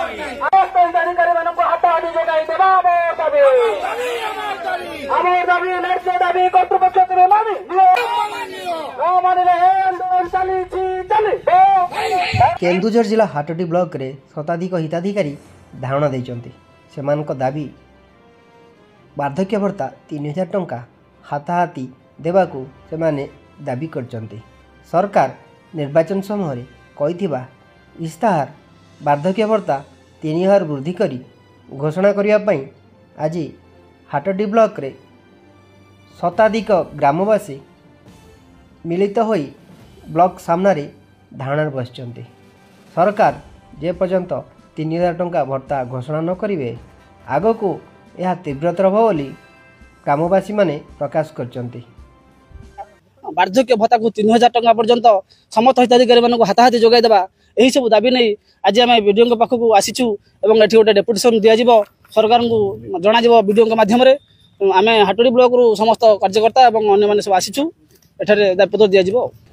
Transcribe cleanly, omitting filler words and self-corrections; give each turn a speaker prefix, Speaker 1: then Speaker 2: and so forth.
Speaker 1: अधिकारी ମାନଙ୍କୁ ହାତହାତି ଯୋଗାଇ ଦେବା ଆମର ଦାବି ନ୍ୟାଯ୍ୟ ଦାବି କର୍ତ୍ତୃପକ୍ଷ
Speaker 2: केन्दुझर जिला हाटोटी ब्लॉक रे शताधिक हिताधिकारी धारणा देइचंती सेमानक दाबी वार्धक्य भत्ता 3000 टंका हाथाहाती देवाकू सेमाने दाबी करचंती। सरकार निर्वाचन समय कहिथिबा इस्ताहार वार्धक्य भत्ता 3000 वृद्धि करी घोषणा करिया पई आज हाटोटी ब्लॉक रे शताधिक ग्रामवासी मिलित होई ब्लॉक सामने धारणा बसचंती। सरकार जे पर्यंत 3000 टंका भत्ता घोषणा न करिवे आगको यह तीव्रतर हो बोली ग्रामवासी माने प्रकाश करचंती।
Speaker 3: वार्धक्य भत्ता को 3000 टंका पर्यंत समस्त हिताधिकारी मानक हाथाहाती जोगाई देबा यही सब दाबी नहीं आज आम वीडियो पाखक आसीचु एवं एठी गोटे डेपुटेशन दिया जिवो सरकार को जना जिवो वीडियो माध्यम रे आम हाटोटी ब्लॉक रु समस्त कार्यकर्ता एवं अन्य माने सब आसीचु एठारे दायित्व दिया जिवो।